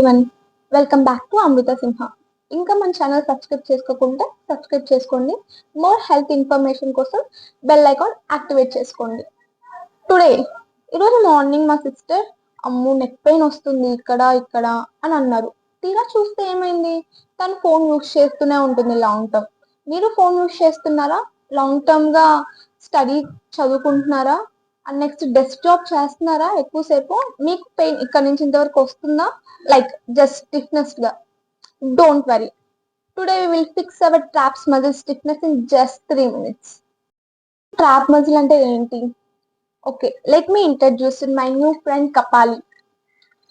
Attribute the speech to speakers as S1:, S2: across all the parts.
S1: Welcome back to అమృత సింహ. ఇంకా మన channel subscribe చేసుకోకుంటే subscribe చేసుకోండి. మోర్ హెల్త్ ఇన్ఫర్మేషన్ కోసం బెల్ ఐకాన్ యాక్టివేట్ చేసుకోండి. టుడే ఈరోజు మార్నింగ్ మా సిస్టర్ అమ్ము నెక్ పెయిన్ వస్తుంది ఇక్కడ ఇక్కడ అని అన్నారు. తీరా చూస్తే ఏమైంది, తను ఫోన్ యూస్ చేస్తూనే ఉంటుంది లాంగ్ టర్మ్. మీరు ఫోన్ యూస్ చేస్తున్నారా? లాంగ్ టర్మ్ గా స్టడీ చదువుకుంటున్నారా? అండ్ నెక్స్ట్ డెస్క్ జాబ్ చేస్తున్నారా? ఎక్కువసేపు మీకు పెయిన్ ఇక్కడ నుంచి ఇంతవరకు వస్తుందా? Like just stiffness ga. Don't worry. Today we will fix our traps muscle stiffness in just 3 minutes. Trap muscle ante enti? Okay, let me introduce my new friend Kapali.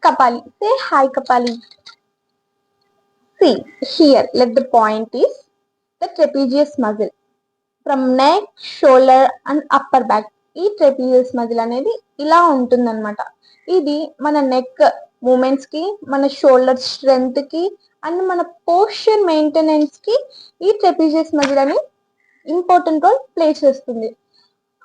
S1: Kapali, say hi Kapali. See, here, let the point is the trapezius muscle. From neck, shoulder and upper back. ఈ trapezius muscle అనేది ఇలా ఉంటుందన్నమాట. ఇది మన neck moments కి, మన shoulder strength కి and మన పోస్చర్ మెయింటెనెన్స్ కి ఈ ట్రెపీజియస్ మజిల్ అని ఇంపార్టెంట్ రోల్ ప్లే చేస్తుంది.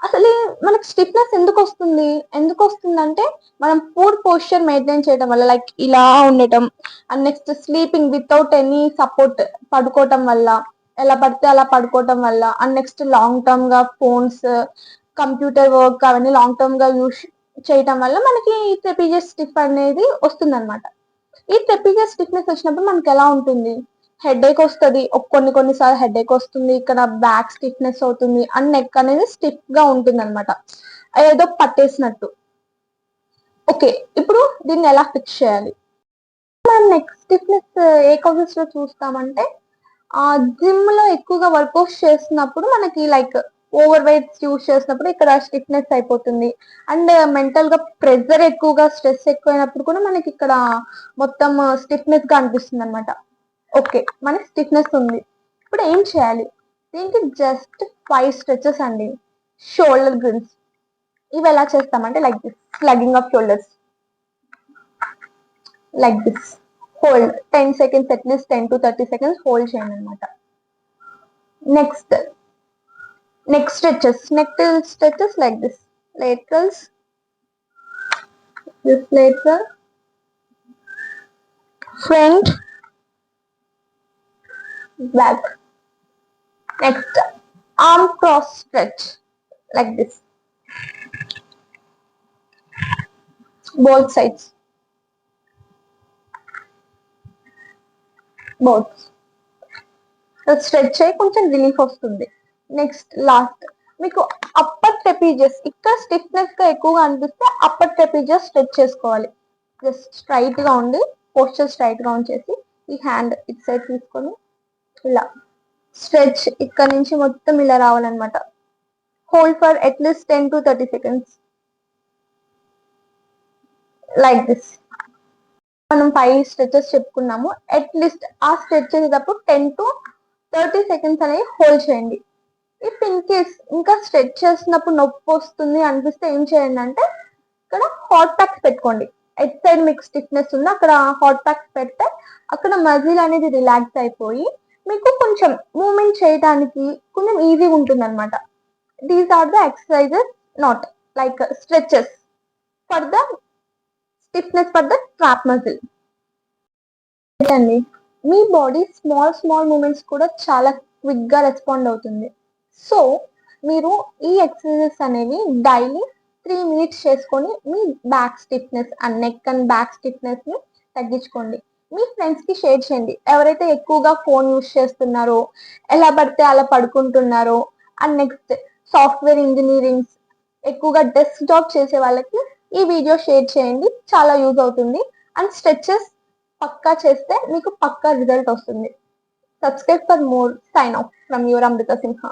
S1: అసలు మనకి స్టిఫ్నెస్ ఎందుకు వస్తుంది అంటే మనం పూర్ పోస్చర్ మెయింటైన్ చేయడం వల్ల, లైక్ ఇలా ఉండటం and next sleeping without any support, పడుకోవటం వల్ల, ఎలా పడితే అలా పడుకోవటం వల్ల అండ్ నెక్స్ట్ లాంగ్ టర్మ్ గా ఫోన్స్, కంప్యూటర్ వర్క్ అవన్నీ లాంగ్ టర్మ్ గా యూస్ చేయటం వల్ల మనకి ఈ ట్రెపీజియస్ స్టిఫ్ అనేది వస్తుంది అనమాట. ఈ ట్రెపీజియస్ స్టిఫ్నెస్ వచ్చినప్పుడు మనకి ఎలా ఉంటుంది, హెడేక్ వస్తుంది, కొన్నిసార్లు హెడేక్ వస్తుంది, ఇక్కడ బ్యాక్ స్టిఫ్నెస్ అవుతుంది అండ్ నెక్ అనేది స్టిఫ్ గా ఉంటుంది అనమాట, ఏదో పట్టేసినట్టు. ఓకే, ఇప్పుడు దీన్ని ఎలా ఫిక్స్ చేయాలి? మనం నెక్ స్టిఫ్నెస్ ఏ కాజెస్ లో చూస్తామంటే, జిమ్ లో ఎక్కువగా వర్కౌట్స్ చేస్తున్నప్పుడు మనకి లైక్ ఓవర్ వెయిట్స్ యూస్ చేసినప్పుడు ఇక్కడ స్టిఫ్నెస్ అయిపోతుంది. అండ్ మెంటల్ గా ప్రెషర్ ఎక్కువగా, స్ట్రెస్ ఎక్కువైనప్పుడు కూడా మనకి ఇక్కడ మొత్తం స్టిఫ్నెస్ గా అనిపిస్తుంది అనమాట. ఓకే, మనకి స్టిఫ్నెస్ ఉంది, ఇప్పుడు ఏం చేయాలి? దీనికి జస్ట్ 5 స్ట్రెచెస్ అండి. షోల్డర్ గ్రిన్స్ ఇవి ఎలా చేస్తామంటే like this, slugging of shoulders like this. Hold 10 seconds, at least 10 to 30 seconds hold చేయండి అనమాట. Next neck stretches like this, laterals, this lateral, front, back. Next, arm cross stretch like this, both sides, both. Stretch అయ్యి కొంచెం relief వస్తుంది. Next last, మీకు upper trapezius ఇక్కడ stiffness గా ఎక్కువగా అనిపిస్తే అప్పర్ ట్రెపీజియస్ స్ట్రెచ్ చేసుకోవాలి. జస్ట్ స్ట్రైట్ గా ఉండి, పోస్చర్ స్ట్రైట్ గా ఉంచేసి ఈ హ్యాండ్ ఇటు సైడ్ తీసుకొని ఇలా స్ట్రెచ్ ఇక్కడ నుంచి మొత్తం ఇలా రావాలన్నమాట. Hold for at least 10 to 30 seconds like this. మనం 5 స్ట్రెచెస్ చెప్పుకున్నాము. అట్లీస్ట్ ఆ స్ట్రెచ్ చేసేటప్పుడు 10 to 30 seconds అనేది హోల్డ్ చేయండి. ఇఫ్ ఇన్ కేస్ ఇంకా స్ట్రెచ్ చేసినప్పుడు నొప్పి వస్తుంది అనిపిస్తే ఏం చేయండి అంటే, ఇక్కడ హాట్ ప్యాక్స్ పెట్టుకోండి. ఎట్ సైడ్ మీకు స్టిఫ్నెస్ ఉంది అక్కడ హాట్ ప్యాక్స్ పెడితే అక్కడ మజిల్ అనేది రిలాక్స్ అయిపోయి మీకు కొంచెం మూవ్మెంట్ చేయడానికి కొంచెం ఈజీగా ఉంటుంది అనమాట. These are the exercises, not like stretches for the stiffness for the trap muscle. అండి, మీ బాడీ స్మాల్ మూమెంట్స్ కూడా చాలా క్విక్ గా రెస్పాండ్ అవుతుంది. సో మీరు ఈ ఎక్సర్సైజెస్ అనేవి డైలీ 3 minutes చేసుకొని మీ back stiffness and neck and back stiffness ని తగ్గించుకోండి. మీ ఫ్రెండ్స్ కి షేర్ చేయండి, ఎవరైతే ఎక్కువగా ఫోన్ యూస్ చేస్తున్నారో, ఎలా పడితే అలా పడుకుంటున్నారో అండ్ నెక్స్ట్ సాఫ్ట్వేర్ ఇంజనీరింగ్ ఎక్కువగా డెస్క్ జాబ్ చేసే వాళ్ళకి ఈ వీడియో షేర్ చేయండి, చాలా యూజ్ అవుతుంది. అండ్ స్ట్రెచెస్ పక్కా చేస్తే మీకు పక్కా రిజల్ట్ వస్తుంది. Subscribe for more. Sign off from your Amrutha Simha.